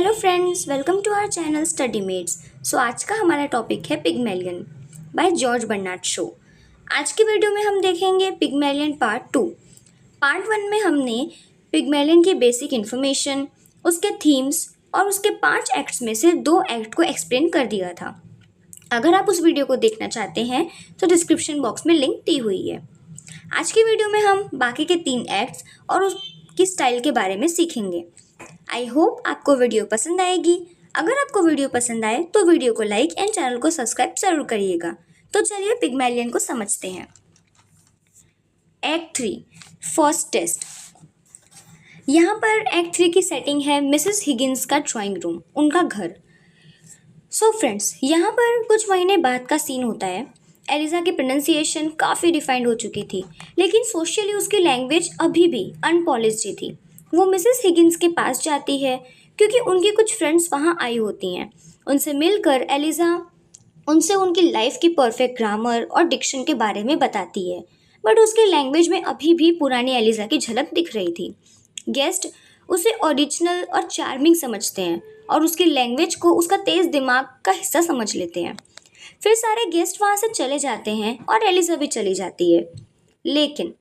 Hello friends, welcome to our channel study mates. So आज का हमारा टॉपिक है Pygmalion by George Bernard Shaw. आज की वीडियो में हम देखेंगे पिग्मेलियन पार्ट 2। पार्ट 1 में हमने पिग्मेलियन की बेसिक इन्फॉर्मेशन, उसके थीम्स और उसके 5 एक्ट्स में से 2 एक्ट को एक्सप्लेन कर दिया था। अगर आप उस वीडियो को देखना चाहते हैं तो डिस्क्रिप्शन बॉक्स में लिंक दी हुई है। आज की वीडियो में हम बाकी के 3 एक्ट्स और उसकी स्टाइल के बारे में सीखेंगे। आई होप आपको वीडियो पसंद आएगी। अगर आपको वीडियो पसंद आए तो वीडियो को लाइक एंड चैनल को सब्सक्राइब जरूर करिएगा। तो चलिए पिग्मेलियन को समझते हैं। Act 3 first test. यहाँ पर एक्ट 3 की सेटिंग है मिसेस हिगिंस का ड्राइंग रूम, उनका घर। सो फ्रेंड्स, यहाँ पर कुछ महीने बाद का सीन होता है। एलिजा की प्रोनाउंसिएशन काफ़ी डिफाइंड हो चुकी थी, लेकिन सोशली उसकी लैंग्वेज अभी भी अनपॉलिश्ड ही थी। वो मिसेस हिगिंस के पास जाती है क्योंकि उनकी कुछ फ्रेंड्स वहाँ आई होती हैं। उनसे मिलकर एलिजा उनसे उनकी लाइफ की परफेक्ट ग्रामर और डिक्शन के बारे में बताती है, बट उसकी लैंग्वेज में अभी भी पुरानी एलिजा की झलक दिख रही थी। गेस्ट उसे ओरिजिनल और चार्मिंग समझते हैं और उसकी लैंग्वेज को उसका तेज़ दिमाग का हिस्सा समझ लेते हैं। फिर सारे गेस्ट वहाँ से चले जाते हैं और एलिजा भी चली जाती है, लेकिन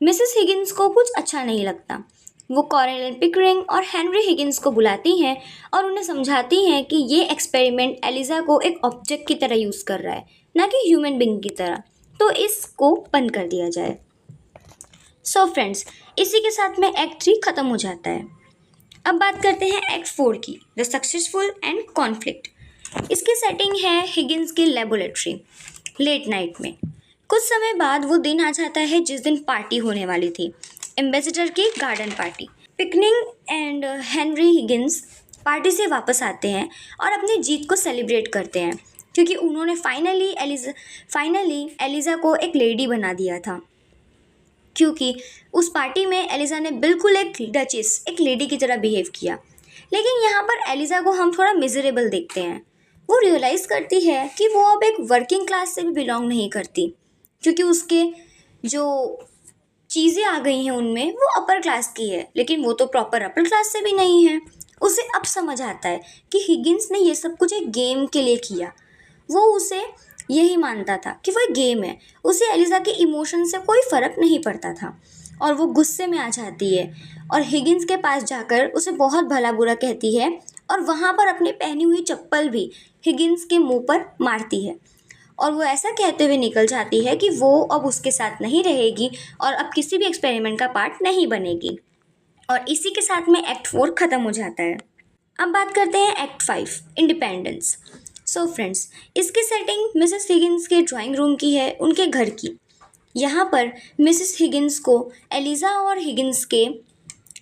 मिसेस हिगिंस को कुछ अच्छा नहीं लगता। वो कॉर्नेलिया पिकरिंग और हेनरी हिगिंस को बुलाती हैं और उन्हें समझाती हैं कि ये एक्सपेरिमेंट एलिजा को एक ऑब्जेक्ट की तरह यूज़ कर रहा है, ना कि ह्यूमन बीइंग की तरह, तो इसको बंद कर दिया जाए। सो फ्रेंड्स, इसी के साथ में एक्ट 3 ख़त्म हो जाता है। अब बात करते हैं एक्ट 4 की, द सक्सेसफुल एंड कॉन्फ्लिक्ट। इसकी सेटिंग है हिगिंस की लेबोरेटरी। लेट नाइट में कुछ समय बाद वो दिन आ जाता है जिस दिन पार्टी होने वाली थी, एम्बेसडर की garden party. Pickering and Henry Higgins party से वापस आते हैं और अपनी जीत को सेलिब्रेट करते हैं क्योंकि उन्होंने फाइनली एलिजा को एक लेडी बना दिया था। क्योंकि उस पार्टी में एलिजा ने बिल्कुल एक डचेस, एक लेडी की तरह बिहेव किया। लेकिन यहाँ पर एलिजा को हम थोड़ा मिजरेबल देखते हैं। वो रियलाइज़ करती है कि वो अब एक वर्किंग क्लास से भी बिलोंग नहीं करती, क्योंकि उसके जो चीज़ें आ गई हैं उनमें वो अपर क्लास की है, लेकिन वो तो प्रॉपर अपर क्लास से भी नहीं है। उसे अब समझ आता है कि हिगिंस ने ये सब कुछ एक गेम के लिए किया। वो उसे यही मानता था कि वो एक गेम है। उसे एलिजा के इमोशन से कोई फ़र्क नहीं पड़ता था और वो गुस्से में आ जाती है और हिगिंस के पास जाकर उसे बहुत भला बुरा कहती है और वहाँ पर अपनी पहनी हुई चप्पल भी हिगिंस के मुंह पर मारती है और वो ऐसा कहते हुए निकल जाती है कि वो अब उसके साथ नहीं रहेगी और अब किसी भी एक्सपेरिमेंट का पार्ट नहीं बनेगी। और इसी के साथ में एक्ट 4 ख़त्म हो जाता है। अब बात करते हैं एक्ट 5 इंडिपेंडेंस। सो फ्रेंड्स, इसकी सेटिंग मिसेस हिगिंस के ड्राइंग रूम की है, उनके घर की। यहाँ पर मिसेस हिगिंस को एलिजा और हिगिंस के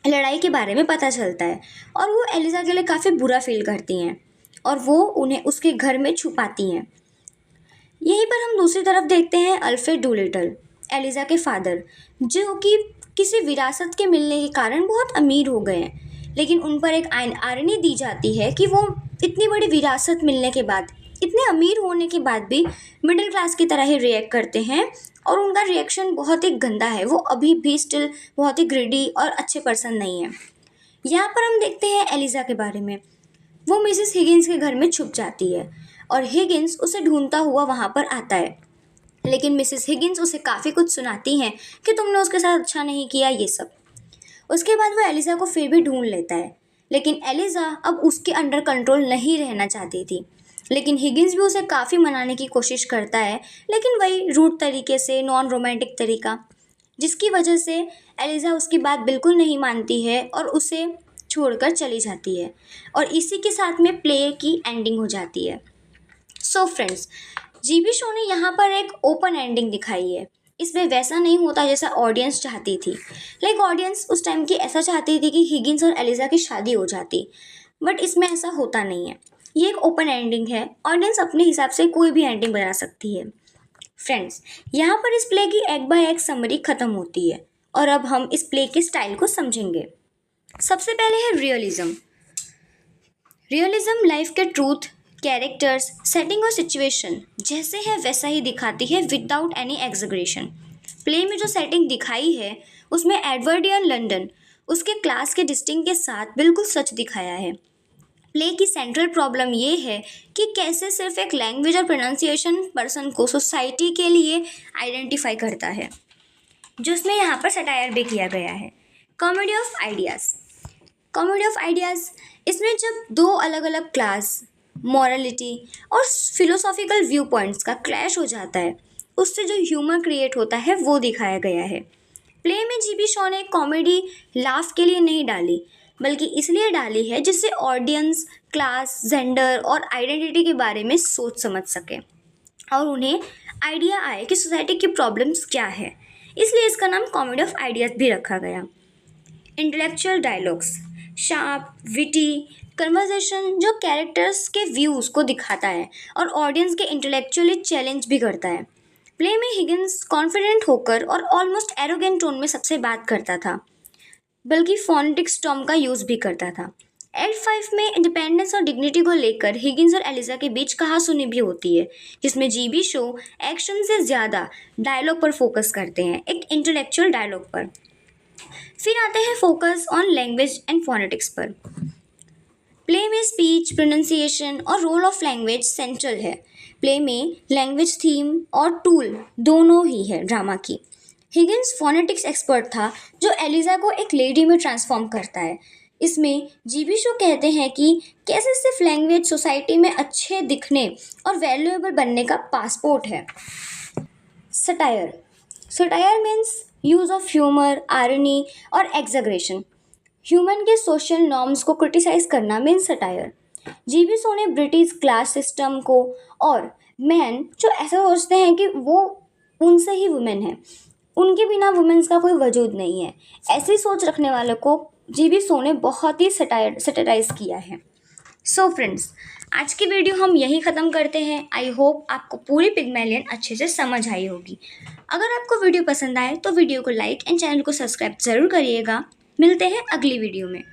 लड़ाई के बारे में पता चलता है और वो एलिजा के लिए काफ़ी बुरा फील करती हैं और वो उन्हें उसके घर में छुपाती हैं। यहीं पर हम दूसरी तरफ देखते हैं अल्फ्रेड डूलिटल, एलिजा के फादर, जो कि किसी विरासत के मिलने के कारण बहुत अमीर हो गए हैं, लेकिन उन पर एक आयरनी दी जाती है कि वो इतनी बड़ी विरासत मिलने के बाद, इतने अमीर होने के बाद भी मिडिल क्लास की तरह ही रिएक्ट करते हैं और उनका रिएक्शन बहुत ही गंदा है। वो अभी भी स्टिल बहुत ही ग्रीडी और अच्छे पर्सन नहीं है। यहाँ पर हम देखते हैं एलिजा के बारे में। वो मिसेस हिगिंस के घर में छुप जाती है और हिगिंस उसे ढूंढता हुआ वहाँ पर आता है, लेकिन मिसेस हिगिंस उसे काफ़ी कुछ सुनाती हैं कि तुमने उसके साथ अच्छा नहीं किया, ये सब। उसके बाद वो एलिजा को फिर भी ढूंढ लेता है, लेकिन एलिजा अब उसके अंडर कंट्रोल नहीं रहना चाहती थी। लेकिन हिगिंस भी उसे काफ़ी मनाने की कोशिश करता है, लेकिन वही रूड तरीके से, नॉन रोमांटिक तरीका, जिसकी वजह से एलिजा उसकी बात बिल्कुल नहीं मानती है और उसे छोड़कर चली जाती है और इसी के साथ में प्ले की एंडिंग हो जाती है। सो फ्रेंड्स, जीबी शो ने यहाँ पर एक ओपन एंडिंग दिखाई है। इसमें वैसा नहीं होता जैसा ऑडियंस चाहती थी। लाइक ऑडियंस उस टाइम की ऐसा चाहती थी कि हिगिंस और एलिजा की शादी हो जाती, बट इसमें ऐसा होता नहीं है। ये एक ओपन एंडिंग है, ऑडियंस अपने हिसाब से कोई भी एंडिंग बना सकती है। फ्रेंड्स, यहाँ पर इस प्ले की एक बाय एक समरी ख़त्म होती है और अब हम इस प्ले के स्टाइल को समझेंगे। सबसे पहले है रियलिज्म। रियलिज्म लाइफ के ट्रूथ, कैरेक्टर्स, सेटिंग और सिचुएशन जैसे है वैसा ही दिखाती है विदाउट एनी एग्जैगरेशन। प्ले में जो सेटिंग दिखाई है उसमें एडवर्डियन लंदन उसके क्लास के डिस्टिंग के साथ बिल्कुल सच दिखाया है। प्ले की सेंट्रल प्रॉब्लम ये है कि कैसे सिर्फ एक लैंग्वेज और प्रोनाउंसिएशन पर्सन को सोसाइटी के लिए आइडेंटिफाई करता है, जिसमें यहाँ पर सटायर भी किया गया है। Comedy of ideas. Comedy of ideas, इसमें जब दो अलग अलग क्लास, मॉरलिटी और फिलोसॉफिकल व्यू पॉइंट्स का क्लैश हो जाता है, उससे जो ह्यूमर क्रिएट होता है वो दिखाया गया है। प्ले में जीबी शॉ ने कॉमेडी लाफ के लिए नहीं डाली, बल्कि इसलिए डाली है जिससे ऑडियंस क्लास, जेंडर और आइडेंटिटी के बारे में सोच समझ सके और उन्हें आइडिया आए कि सोसाइटी की प्रॉब्लम्स क्या है। इसलिए इसका नाम कॉमेडी ऑफ आइडियाज़ भी रखा गया। Intellectual dialogues, sharp, witty conversation जो कैरेक्टर्स के व्यूज़ को दिखाता है और ऑडियंस के इंटेलेक्चुअली चैलेंज भी करता है। प्ले में हिगिंस कॉन्फिडेंट होकर और ऑलमोस्ट एरोगेंट टोन में सबसे बात करता था, बल्कि फोनेटिक्स टर्म का यूज़ भी करता था। एक्ट 5 में इंडिपेंडेंस और डिग्निटी को लेकर हिगिंस और एलिजा के बीच कहासुनी भी होती है, जिसमें जीबी शो एक्शन से ज़्यादा डायलॉग पर फोकस करते हैं, एक इंटेलेक्चुअल डायलॉग पर। फिर आते हैं focus on language and phonetics पर। प्ले में स्पीच, प्रोनाउंसिएशन और रोल ऑफ लैंग्वेज सेंट्रल है। प्ले में लैंग्वेज थीम और टूल दोनों ही है ड्रामा की। हिगिंस फोनेटिक्स एक्सपर्ट था जो एलिजा को एक लेडी में ट्रांसफॉर्म करता है। इसमें जीबी शो कहते हैं कि कैसे सिर्फ लैंग्वेज सोसाइटी में अच्छे दिखने और वैल्यूएबल बनने का पासपोर्ट है। Satire. Satire means use of humour, irony और एग्जैगरेशन। ह्यूमन के सोशल नॉर्म्स को क्रिटिसाइज करना मीन्स सटायर। जीबी शो ने ब्रिटिश क्लास सिस्टम को और मैन जो ऐसा सोचते हैं कि वो उनसे ही वुमेन है, उनके बिना वुमेन्स का कोई वजूद नहीं है, ऐसी सोच रखने वालों को जीबी शो ने बहुत ही सटाराइज किया है। सो फ्रेंड्स, आज की वीडियो हम यहीं ख़त्म करते हैं। आई होप आपको पूरी पिग्मेलियन अच्छे से समझ आई होगी। अगर आपको वीडियो पसंद आए तो वीडियो को लाइक एंड चैनल को सब्सक्राइब ज़रूर करिएगा। मिलते हैं अगली वीडियो में।